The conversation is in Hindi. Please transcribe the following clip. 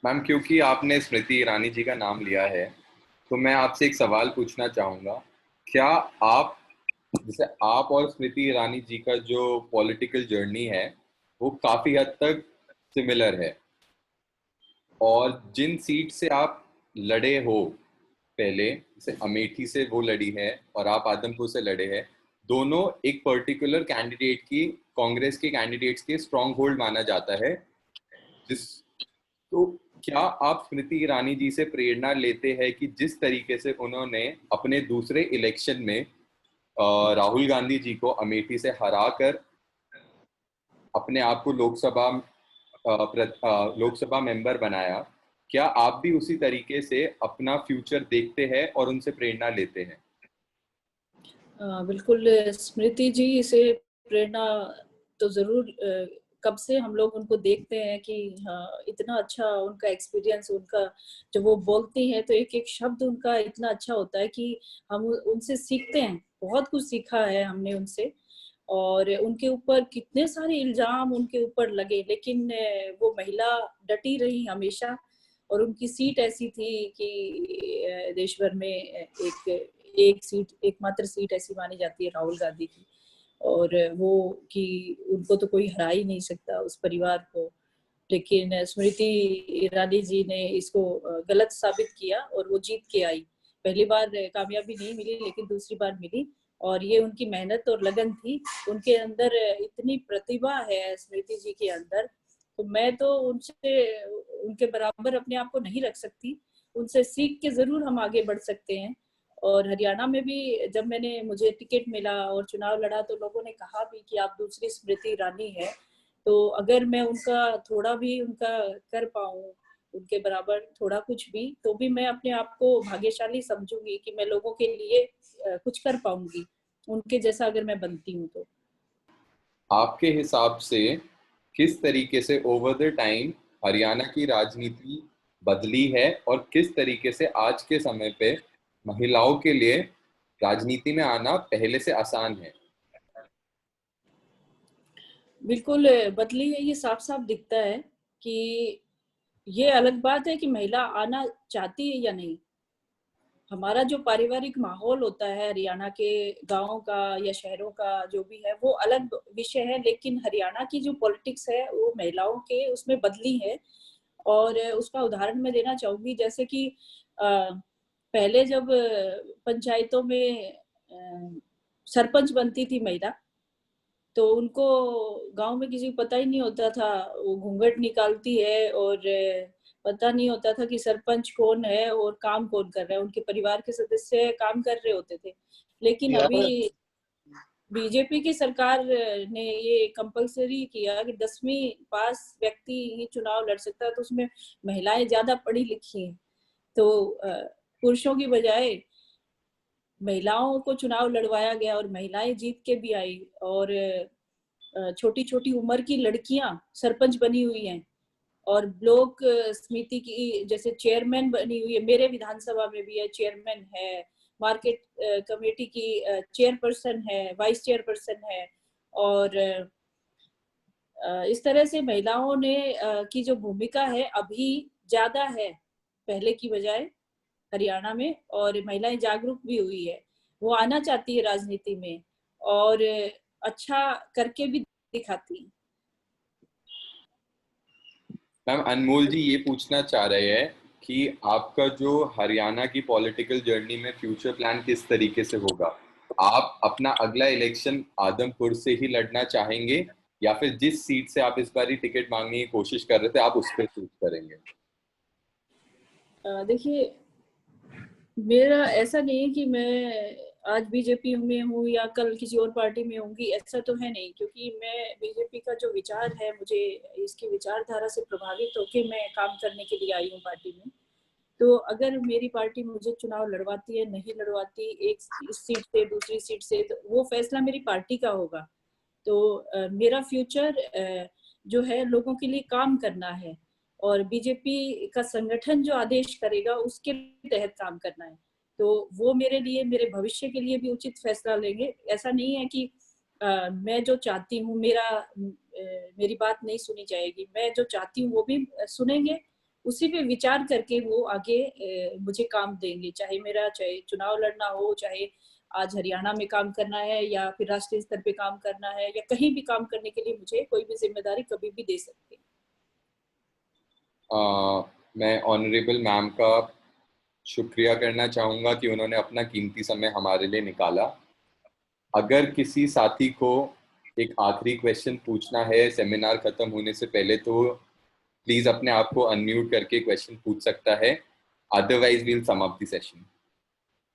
मैम, क्योंकि आपने स्मृति ईरानी जी का नाम लिया है, तो मैं आपसे एक सवाल पूछना चाहूंगा। क्या आप, जैसे आप और स्मृति ईरानी जी का जो पॉलिटिकल जर्नी है वो काफी हद तक सिमिलर है, और जिन सीट से आप लड़े हो पहले, जैसे अमेठी से वो लड़ी है और आप आदमपुर से लड़े हैं, दोनों एक पर्टिकुलर कैंडिडेट की, कांग्रेस के कैंडिडेट्स के स्ट्रॉन्ग होल्ड माना जाता है। जिस तो क्या आप स्मृति ईरानी जी से प्रेरणा लेते हैं कि जिस तरीके से उन्होंने अपने दूसरे इलेक्शन में राहुल गांधी जी को अमेठी से हराकर अपने आप को लोकसभा मेंबर बनाया, क्या आप भी उसी तरीके से अपना फ्यूचर देखते हैं और उनसे प्रेरणा लेते हैं? बिल्कुल। स्मृति जी से प्रेरणा तो ज़रूर, कब से हम लोग उनको देखते हैं कि हाँ, इतना अच्छा उनका एक्सपीरियंस, उनका जब वो बोलती हैं तो एक-एक शब्द उनका इतना अच्छा होता है कि हम उनसे सीखते हैं। बहुत कुछ सीखा है हमने उनसे, और उनके ऊपर कितने सारे इल्ज़ाम उनके ऊपर लगे, लेकिन वो महिला डटी रही हमेशा, और उनकी सीट ऐसी थी कि देश भर में एक सीट, एकमात्र सीट ऐसी मानी जाती है राहुल गांधी की, और वो कि उनको तो कोई हरा ही नहीं सकता, उस परिवार को। लेकिन स्मृति ईरानी जी ने इसको गलत साबित किया और वो जीत के आई। पहली बार कामयाबी नहीं मिली, लेकिन दूसरी बार मिली, और ये उनकी मेहनत और लगन थी। उनके अंदर इतनी प्रतिभा है, स्मृति जी के अंदर, तो मैं तो उनसे, उनके बराबर अपने आप को नहीं रख सकती। उनसे सीख के ज़रूर हम आगे बढ़ सकते हैं। और हरियाणा में भी जब मुझे टिकट मिला और चुनाव लड़ा, तो लोगों ने कहा भी कि आप दूसरी स्मृति ईरानी है। तो अगर मैं उनका थोड़ा भी उनका कर पाऊँ, उनके बराबर थोड़ा कुछ भी, तो भी मैं अपने आप को भाग्यशाली समझूँगी कि मैं लोगों के लिए कुछ कर पाऊँगी, उनके जैसा अगर मैं बनती हूँ तो। आपके हिसाब से किस तरीके से ओवर द टाइम हरियाणा की राजनीति बदली है, और किस तरीके से आज के समय पे महिलाओं के लिए राजनीति में आना पहले से आसान है? बिल्कुल बदली है, ये साफ-साफ दिखता है कि ये अलग बात है कि महिला आना चाहती है या नहीं। हमारा जो पारिवारिक माहौल होता है हरियाणा के गाँव का या शहरों का, जो भी है, वो अलग विषय है, लेकिन हरियाणा की जो पॉलिटिक्स है वो महिलाओं के उसमें बदली है। और उसका उदाहरण मैं देना चाहूँगी, जैसे कि पहले जब पंचायतों में सरपंच बनती थी महिला, तो उनको गाँव में किसी को पता ही नहीं होता था, वो घूँघट निकालती है, और पता नहीं होता था कि सरपंच कौन है और काम कौन कर रहा है, उनके परिवार के सदस्य काम कर रहे होते थे। लेकिन यार, अभी बीजेपी की सरकार ने ये कंपल्सरी किया कि 10वीं पास व्यक्ति ही चुनाव लड़ सकता है, तो उसमें महिलाएं ज्यादा पढ़ी लिखी हैं, तो पुरुषों की बजाय महिलाओं को चुनाव लड़वाया गया और महिलाएं जीत के भी आई। और छोटी छोटी उम्र की लड़कियां सरपंच बनी हुई हैं, और ब्लॉक समिति की जैसे चेयरमैन बनी हुई है, मेरे विधानसभा में भी है, चेयरमैन है, मार्केट कमेटी की चेयरपर्सन है, वाइस चेयरपर्सन है। और इस तरह से महिलाओं ने की जो भूमिका है अभी ज्यादा है पहले की बजाय हरियाणा में, और महिलाएं जागरूक भी हुई है, वो आना चाहती है राजनीति में, और अच्छा करके भी दिखाती है। मैम, अनमोल जी ये पूछना चाह रहे हैं कि आपका जो हरियाणा की पॉलिटिकल जर्नी में फ्यूचर प्लान किस तरीके से होगा? आप अपना अगला इलेक्शन आदमपुर से ही लड़ना चाहेंगे, या फिर जिस सीट से आप इस बार टिकट मांगने की कोशिश कर रहे थे आप उस पर चूज करेंगे? देखिए, मेरा ऐसा नहीं है कि मैं आज बीजेपी में हूँ या कल किसी और पार्टी में होंगी, ऐसा तो है नहीं, क्योंकि मैं बीजेपी का जो विचार है, मुझे इसकी विचारधारा से प्रभावित होकर मैं काम करने के लिए आई हूँ पार्टी में। तो अगर मेरी पार्टी मुझे चुनाव लड़वाती है, नहीं लड़वाती, एक इस सीट से दूसरी सीट से, तो वो फैसला मेरी पार्टी का होगा। तो मेरा फ्यूचर जो है लोगों के लिए काम करना है, और बीजेपी का संगठन जो आदेश करेगा उसके तहत काम करना है। तो वो मेरे लिए, मेरे भविष्य के लिए भी उचित फैसला लेंगे। ऐसा नहीं है कि मैं जो चाहती हूँ मेरी बात नहीं सुनी जाएगी, मैं जो चाहती हूँ वो भी सुनेंगे, उसी पे विचार करके वो आगे मुझे काम देंगे, चाहे चुनाव लड़ना हो, चाहे आज हरियाणा में काम करना है या फिर राष्ट्रीय स्तर पे काम करना है या कहीं भी काम करने के लिए मुझे कोई भी जिम्मेदारी कभी भी दे सकते हैं। मैं ऑनरेबल मैम का शुक्रिया करना चाहूँगा कि उन्होंने अपना कीमती समय हमारे लिए निकाला। अगर किसी साथी को एक आखिरी क्वेश्चन पूछना है सेमिनार खत्म होने से पहले, तो प्लीज अपने आप को अनम्यूट करके क्वेश्चन पूछ सकता है, otherwise we'll sum up the session.